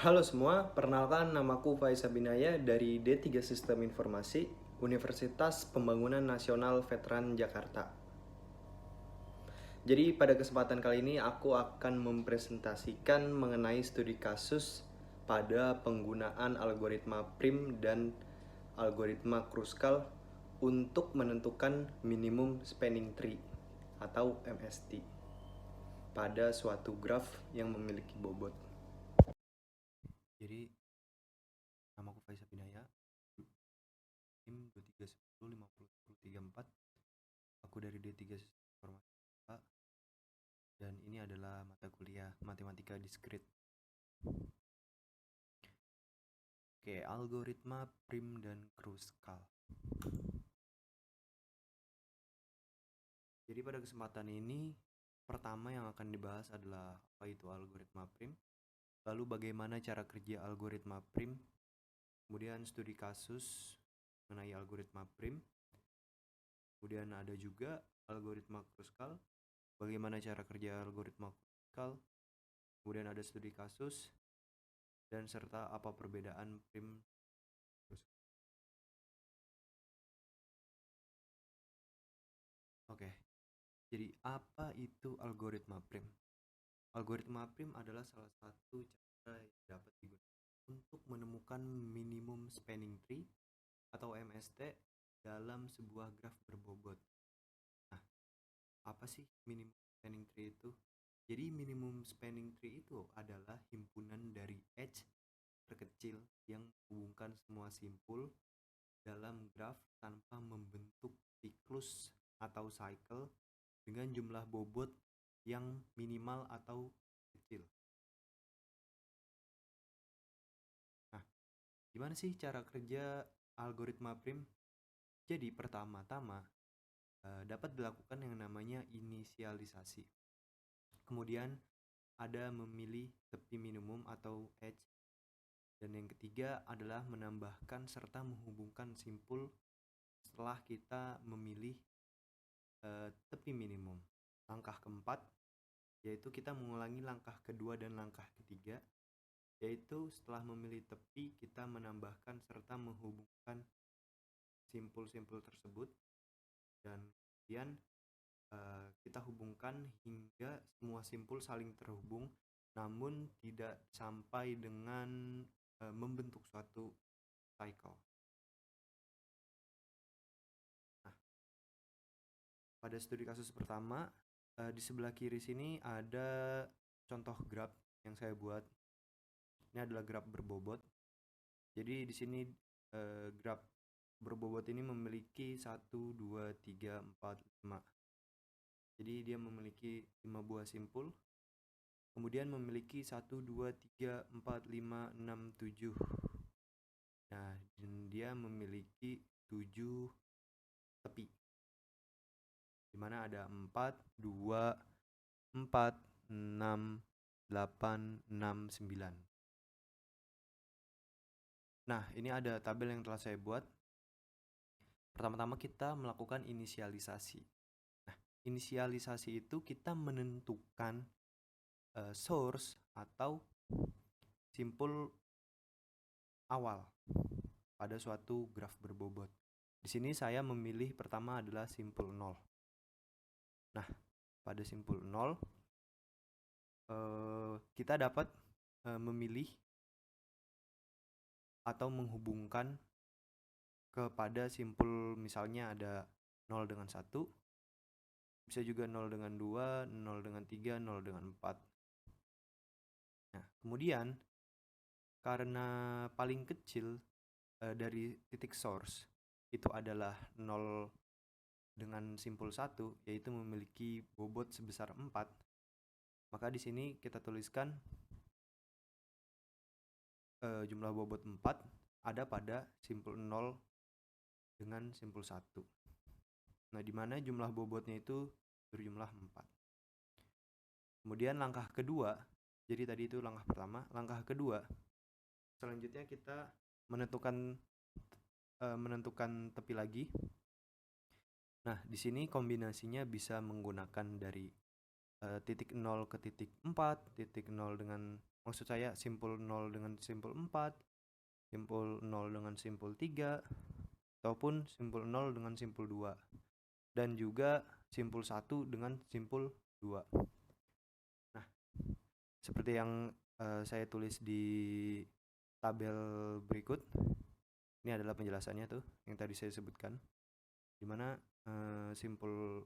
Halo semua, perkenalkan namaku Faiz Abinaya dari D3 Sistem Informasi, Universitas Pembangunan Nasional Veteran Jakarta. Jadi pada kesempatan kali ini aku akan mempresentasikan mengenai studi kasus pada penggunaan algoritma prim dan algoritma Kruskal untuk menentukan minimum spanning tree atau MST pada suatu graf yang memiliki bobot. Jadi namaku Faiz Abinaya, NIM 23105034. Aku dari D3 Sistem Informasi dan ini adalah mata kuliah Matematika Diskrit. Oke, algoritma prim dan Kruskal. Jadi pada kesempatan ini pertama yang akan dibahas adalah apa itu algoritma prim, lalu bagaimana cara kerja algoritma prim, kemudian studi kasus mengenai algoritma prim, kemudian ada juga algoritma Kruskal, bagaimana cara kerja algoritma Kruskal, kemudian ada studi kasus, dan serta apa perbedaan prim Kruskal. Oke, jadi apa itu algoritma prim? Algoritma prim adalah salah satu cara yang dapat digunakan untuk menemukan minimum spanning tree atau MST dalam sebuah graf berbobot. Nah, apa sih minimum spanning tree itu? Jadi minimum spanning tree itu adalah himpunan dari edge terkecil yang menghubungkan semua simpul dalam graf tanpa membentuk siklus atau cycle dengan jumlah bobot yang minimal atau kecil. Nah, gimana sih cara kerja algoritma prim? Jadi pertama-tama dapat dilakukan yang namanya inisialisasi. Kemudian ada memilih tepi minimum atau edge. Dan yang ketiga adalah menambahkan serta menghubungkan simpul setelah kita memilih tepi minimum. Langkah keempat yaitu kita mengulangi langkah kedua dan langkah ketiga, yaitu setelah memilih tepi kita menambahkan serta menghubungkan simpul-simpul tersebut, dan kemudian kita hubungkan hingga semua simpul saling terhubung namun tidak sampai dengan membentuk suatu cycle. Nah, pada studi kasus pertama di sebelah kiri sini ada contoh graf yang saya buat. Ini adalah graf berbobot. Jadi di sini graf berbobot ini memiliki 1, 2, 3, 4, 5. Jadi dia memiliki 5 buah simpul. Kemudian memiliki 1, 2, 3, 4, 5, 6, 7. Nah, dan dia memiliki 7 tepi. Dimana ada 4, 2, 4, 6, 8, 6, 9. Nah, ini ada tabel yang telah saya buat. Pertama-tama kita melakukan inisialisasi. Nah, inisialisasi itu kita menentukan source atau simpul awal pada suatu graf berbobot. Di sini saya memilih pertama adalah simpul 0. Nah, pada simpul 0 kita dapat memilih atau menghubungkan kepada simpul, misalnya ada 0 dengan 1, bisa juga 0 dengan 2, 0 dengan 3, 0 dengan 4. Nah, kemudian karena paling kecil dari titik source itu adalah 0 dengan simpul 1, yaitu memiliki bobot sebesar 4, maka di sini kita tuliskan jumlah bobot 4 ada pada simpul 0 dengan simpul 1. Nah, di mana jumlah bobotnya itu berjumlah 4. Kemudian langkah kedua, jadi tadi itu langkah pertama. Langkah kedua, selanjutnya kita menentukan tepi lagi. Nah, di sini kombinasinya bisa menggunakan dari titik 0 ke titik 4, titik 0 dengan Maksud saya simpul 0 dengan simpul 4, simpul 0 dengan simpul 3, ataupun simpul 0 dengan simpul 2, dan juga simpul 1 dengan simpul 2. Nah, seperti yang saya tulis di tabel berikut, ini adalah penjelasannya tuh yang tadi saya sebutkan, dimana simpul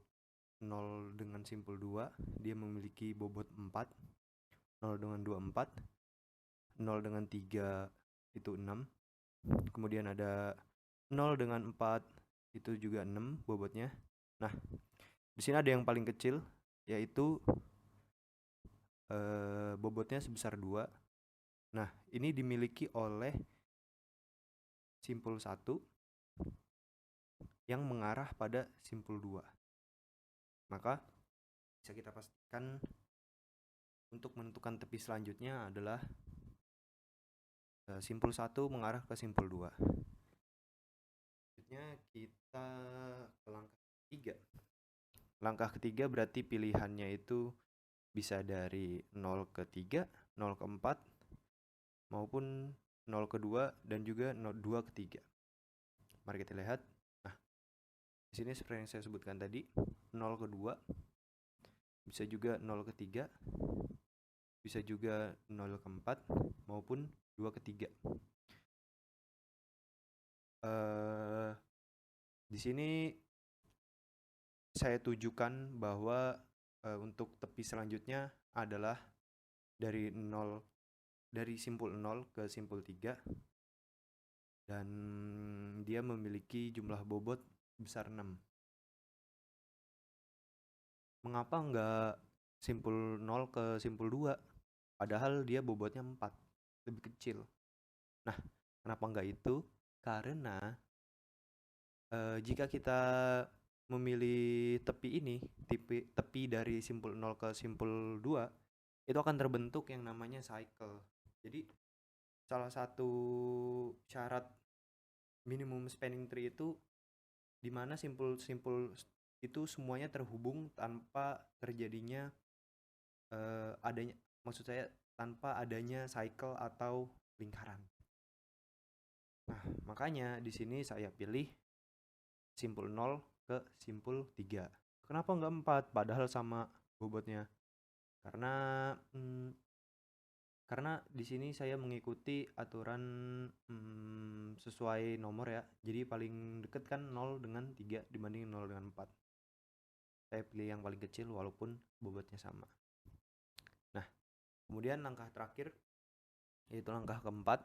0 dengan simpul 2 dia memiliki bobot 4, 0 dengan 2 4, 0 dengan 3 itu 6, kemudian ada 0 dengan 4 itu juga 6 bobotnya. Nah, di sini ada yang paling kecil, yaitu bobotnya sebesar 2. Nah, ini dimiliki oleh simpul 1 yang mengarah pada simpul 2. Maka bisa kita pastikan untuk menentukan tepi selanjutnya adalah simpul 1 mengarah ke simpul 2. Selanjutnya kita ke langkah ketiga. Langkah ketiga berarti pilihannya itu bisa dari 0 ke 3, 0 ke 4, maupun 0 ke 2 dan juga 2 ke 3. Mari kita lihat. Nah, di sini seperti yang saya sebutkan tadi, 0 ke 2, bisa juga 0 ke 3, bisa juga 0 ke 4, maupun 2 ke 3. Di sini saya tujukan bahwa untuk tepi selanjutnya adalah dari simpul 0 ke simpul 3, dan dia memiliki jumlah bobot besar 6. Mengapa enggak simpul 0 ke simpul 2? Padahal dia bobotnya 4, lebih kecil. Nah, kenapa enggak itu? Karena jika kita memilih tepi ini, tepi dari simpul 0 ke simpul 2, itu akan terbentuk yang namanya cycle. Jadi salah satu syarat minimum spanning tree itu di mana simpul-simpul itu semuanya terhubung tanpa terjadinya adanya, maksud saya tanpa adanya cycle atau lingkaran. Nah, makanya di sini saya pilih simpul 0 ke simpul 3. Kenapa enggak 4 padahal sama bobotnya? Karena di sini saya mengikuti aturan sesuai nomor ya. Jadi paling deket kan 0 dengan 3 dibanding 0 dengan 4. Saya pilih yang paling kecil walaupun bobotnya sama. Nah, kemudian langkah terakhir yaitu langkah keempat.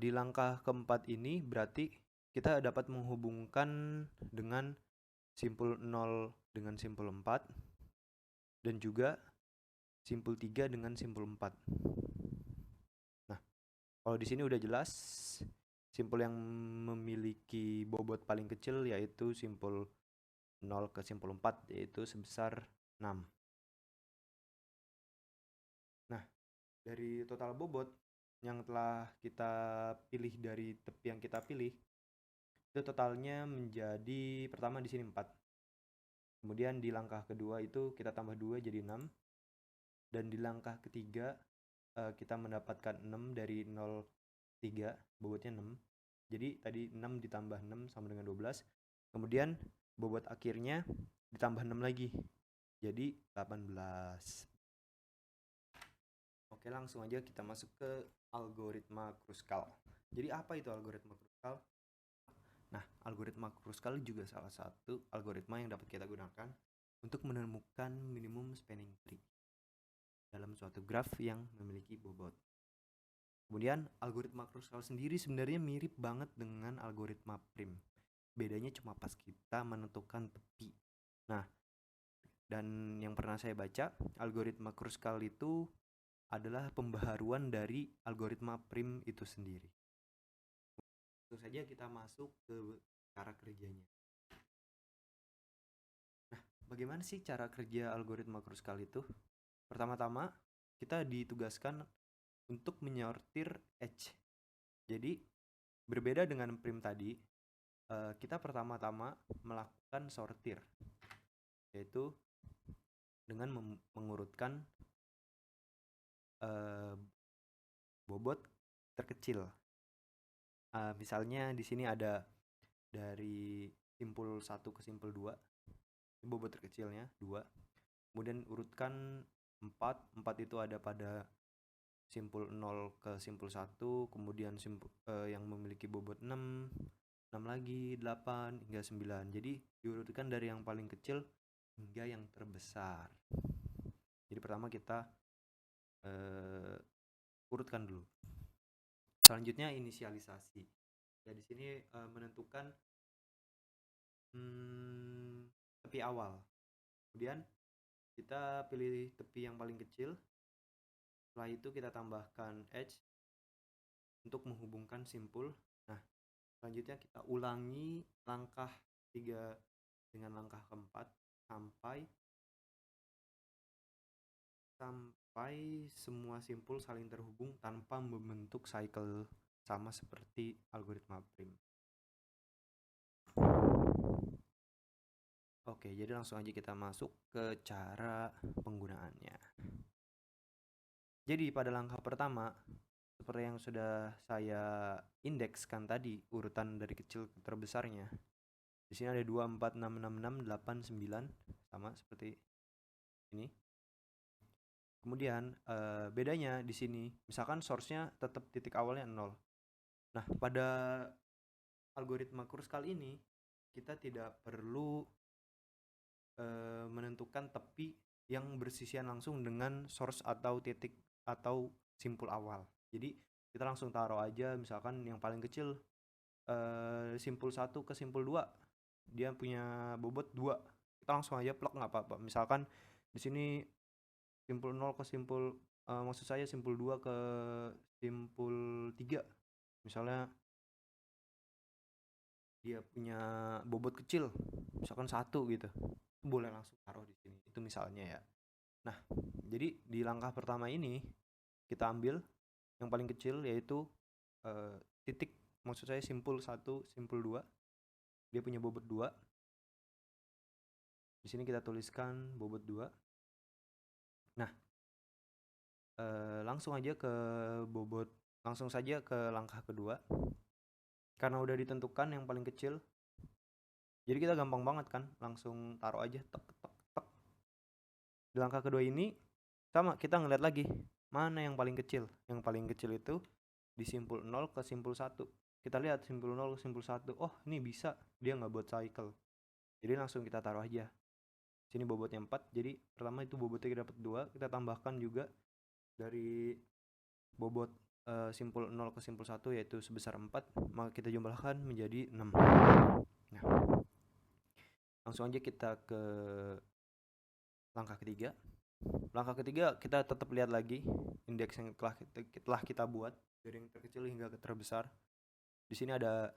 Di langkah keempat ini berarti kita dapat menghubungkan dengan simpul 0 dengan simpul 4 dan juga simpul 3 dengan simpul 4. Nah, kalau di sini udah jelas simpul yang memiliki bobot paling kecil yaitu simpul 0 ke simpul 4, yaitu sebesar 6. Nah, dari total bobot yang telah kita pilih dari tepi yang kita pilih, itu totalnya menjadi, pertama di sini 4. Kemudian di langkah kedua itu kita tambah 2 jadi 6. Dan di langkah ketiga kita mendapatkan 6 dari 0,3, bobotnya 6. Jadi tadi 6 ditambah 6 sama dengan 12. Kemudian bobot akhirnya ditambah 6 lagi. Jadi 18. Oke, langsung aja kita masuk ke algoritma Kruskal. Jadi apa itu algoritma Kruskal? Nah, algoritma Kruskal juga salah satu algoritma yang dapat kita gunakan untuk menemukan minimum spanning tree dalam suatu graf yang memiliki bobot. Kemudian algoritma Kruskal sendiri sebenarnya mirip banget dengan algoritma prim. Bedanya cuma pas kita menentukan tepi. Nah, dan yang pernah saya baca, algoritma Kruskal itu adalah pembaharuan dari algoritma prim itu sendiri. Langsung saja kita masuk ke cara kerjanya. Nah, bagaimana sih cara kerja algoritma Kruskal itu? Pertama-tama, kita ditugaskan untuk menyortir edge. Jadi, berbeda dengan prim tadi, kita pertama-tama melakukan sortir, yaitu dengan mengurutkan eh, bobot terkecil. Misalnya di sini ada dari simpul 1 ke simpul 2, ini bobot terkecilnya 2. Kemudian urutkan 4. 4 itu ada pada simpul 0 ke simpul 1, kemudian yang memiliki bobot 6, 6 lagi, 8 hingga 9. Jadi diurutkan dari yang paling kecil hingga yang terbesar. Jadi pertama kita urutkan dulu. Selanjutnya inisialisasi. Ya di sini menentukan tepi awal. Kemudian kita pilih tepi yang paling kecil. Setelah itu kita tambahkan edge untuk menghubungkan simpul. Nah, selanjutnya kita ulangi langkah 3 dengan langkah keempat sampai semua simpul saling terhubung tanpa membentuk cycle, sama seperti algoritma prim. Oke, jadi langsung aja kita masuk ke cara penggunaannya. Jadi pada langkah pertama, seperti yang sudah saya indekskan tadi, urutan dari kecil ke terbesarnya. Di sini ada 2, 4, 6, 6, 6, 8, 9, sama seperti ini. Kemudian bedanya di sini, misalkan source-nya tetap titik awalnya 0. Nah, pada algoritma Kruskal ini kita tidak perlu menentukan tepi yang bersisian langsung dengan source atau titik atau simpul awal. Jadi kita langsung taruh aja, misalkan yang paling kecil simpul 1 ke simpul 2 dia punya bobot 2. Kita langsung aja plug, nggak apa-apa. Misalkan di sini simpul 0 ke simpul maksud saya simpul 2 ke simpul 3. Misalnya dia punya bobot kecil, misalkan 1 gitu. Boleh langsung taruh di sini. Itu misalnya ya. Nah, jadi di langkah pertama ini kita ambil yang paling kecil, yaitu titik, maksud saya simpul 1, simpul 2. Dia punya bobot 2. Di sini kita tuliskan bobot 2. Nah, langsung saja ke langkah kedua. Karena udah ditentukan yang paling kecil, jadi kita gampang banget kan, langsung taruh aja, tek tek tek. Di langkah kedua ini sama, kita ngeliat lagi mana yang paling kecil. Yang paling kecil itu di simpul 0 ke simpul 1. Kita lihat simpul 0 ke simpul 1. Oh, ini bisa, dia nggak buat cycle. Jadi langsung kita taruh aja. Sini bobotnya 4. Jadi pertama itu bobotnya kita dapat 2. Kita tambahkan juga dari bobot simpul 0 ke simpul 1, yaitu sebesar 4. Maka kita jumlahkan menjadi 6. Nah, langsung aja kita ke langkah ketiga. Langkah ketiga kita tetap lihat lagi indeks yang telah kita buat dari yang terkecil hingga ke terbesar. Di sini ada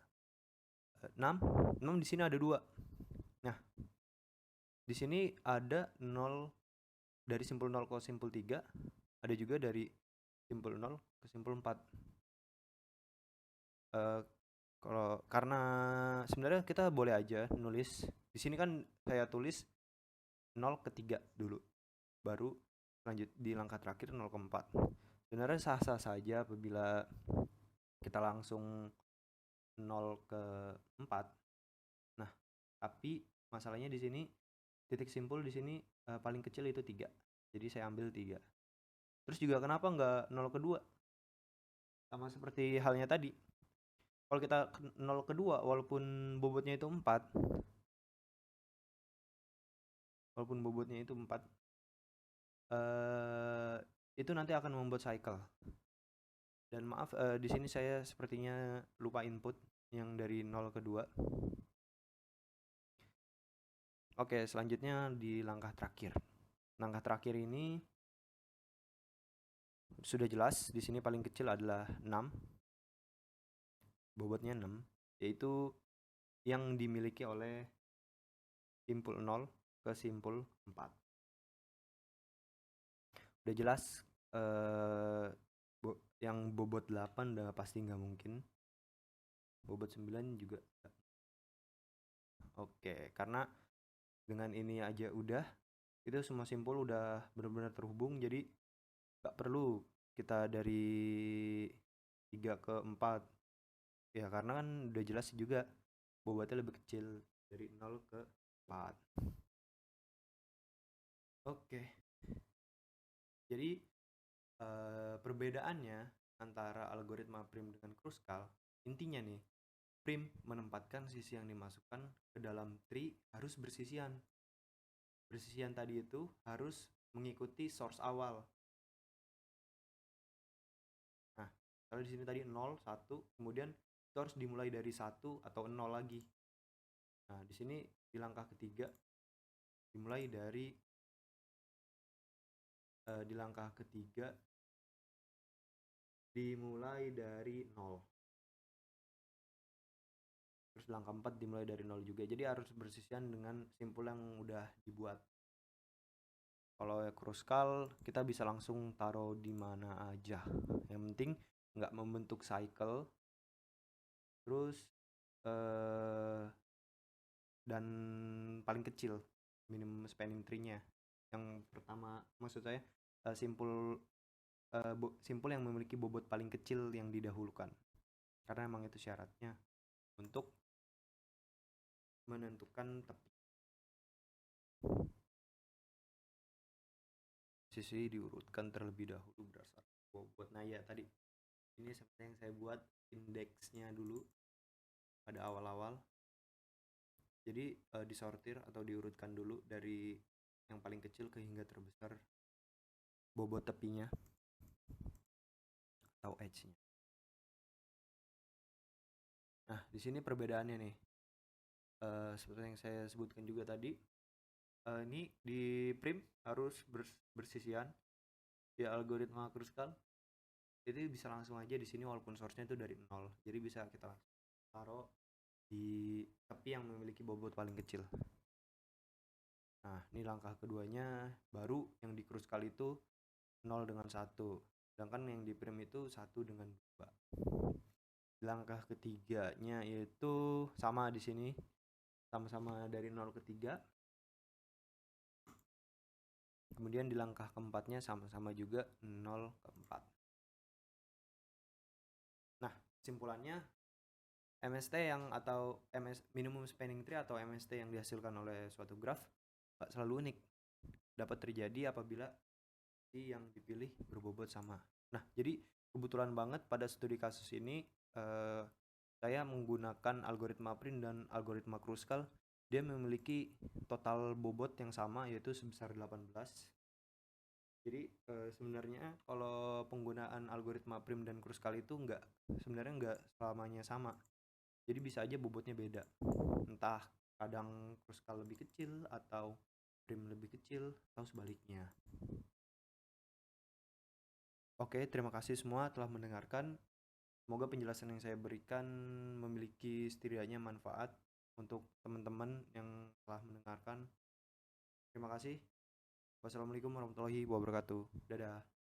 6. Di sini ada 2. Nah, di sini ada 0 dari simpul 0 ke simpul 3, ada juga dari simpul 0 ke simpul 4. Karena sebenarnya kita boleh aja nulis di sini, kan saya tulis 0 ke 3 dulu, baru lanjut di langkah terakhir 0 ke 4. Sebenarnya sah-sah saja apabila kita langsung 0 ke 4. Nah, tapi masalahnya di sini titik simpul di sini paling kecil itu 3. Jadi saya ambil 3. Terus juga kenapa nggak 0 ke 2? Sama seperti halnya tadi. Kalau kita 0 ke 2, walaupun bobotnya itu 4, itu nanti akan membuat cycle. Dan maaf, di sini saya sepertinya lupa input yang dari 0 ke 2. Oke, selanjutnya di langkah terakhir. Langkah terakhir ini sudah jelas, di sini paling kecil adalah 6. Bobotnya 6, yaitu yang dimiliki oleh simpul 0 ke simpul 4. Udah jelas, yang bobot 8 udah pasti nggak mungkin. Bobot 9 juga. Oke, karena dengan ini aja udah, itu semua simpul udah benar-benar terhubung, jadi nggak perlu kita dari 3 ke 4? Ya karena kan udah jelas juga bobotnya lebih kecil dari 0 ke 4. Oke. Jadi perbedaannya antara algoritma prim dengan Kruskal, intinya nih, prim menempatkan sisi yang dimasukkan ke dalam tree harus bersisian. Bersisian tadi itu harus mengikuti source awal. Nah, kalau di sini tadi 0, 1, kemudian itu harus dimulai dari 1 atau 0 lagi. Nah, di sini di langkah ketiga dimulai dari dimulai dari 0. Terus langkah 4 dimulai dari 0 juga. Jadi harus bersisian dengan simpul yang udah dibuat. Kalau ya Kruskal kita bisa langsung taruh di mana aja. Yang penting nggak membentuk cycle. Terus dan paling kecil minimum spanning tree-nya. Yang pertama maksud saya simpul yang memiliki bobot paling kecil yang didahulukan. Karena emang itu syaratnya untuk menentukan tepi. Sisi diurutkan terlebih dahulu berdasarkan bobot. Nah ya tadi ini seperti yang saya buat indeksnya dulu pada awal-awal. Jadi disortir atau diurutkan dulu dari yang paling kecil ke hingga terbesar bobot tepinya atau edge-nya. Nah di sini perbedaannya nih, seperti yang saya sebutkan juga tadi, ini di prim harus bersisian. Di algoritma Kruskal itu bisa langsung aja di sini walaupun source-nya itu dari 0. Jadi bisa kita taruh di tepi yang memiliki bobot paling kecil. Nah, ini langkah keduanya baru yang di Kruskal itu 0 dengan 1. Sedangkan yang di prim itu 1 dengan 2. Langkah ketiganya yaitu sama di sini. Sama-sama dari 0 ke 3. Kemudian di langkah keempatnya sama-sama juga 0 ke 4. Nah, kesimpulannya MST yang atau minimum spanning tree atau MST yang dihasilkan oleh suatu graph gak selalu unik. Dapat terjadi apabila si yang dipilih berbobot sama. Nah, jadi kebetulan banget pada studi kasus ini saya menggunakan algoritma prim dan algoritma Kruskal. Dia memiliki total bobot yang sama yaitu sebesar 18. Jadi sebenarnya kalau penggunaan algoritma prim dan Kruskal itu sebenarnya nggak selamanya sama. Jadi bisa aja bobotnya beda. Entah kadang Kruskal lebih kecil atau prim lebih kecil atau sebaliknya. Oke, terima kasih semua telah mendengarkan. Semoga penjelasan yang saya berikan memiliki setidaknya manfaat untuk teman-teman yang telah mendengarkan. Terima kasih. Wassalamualaikum warahmatullahi wabarakatuh. Dadah.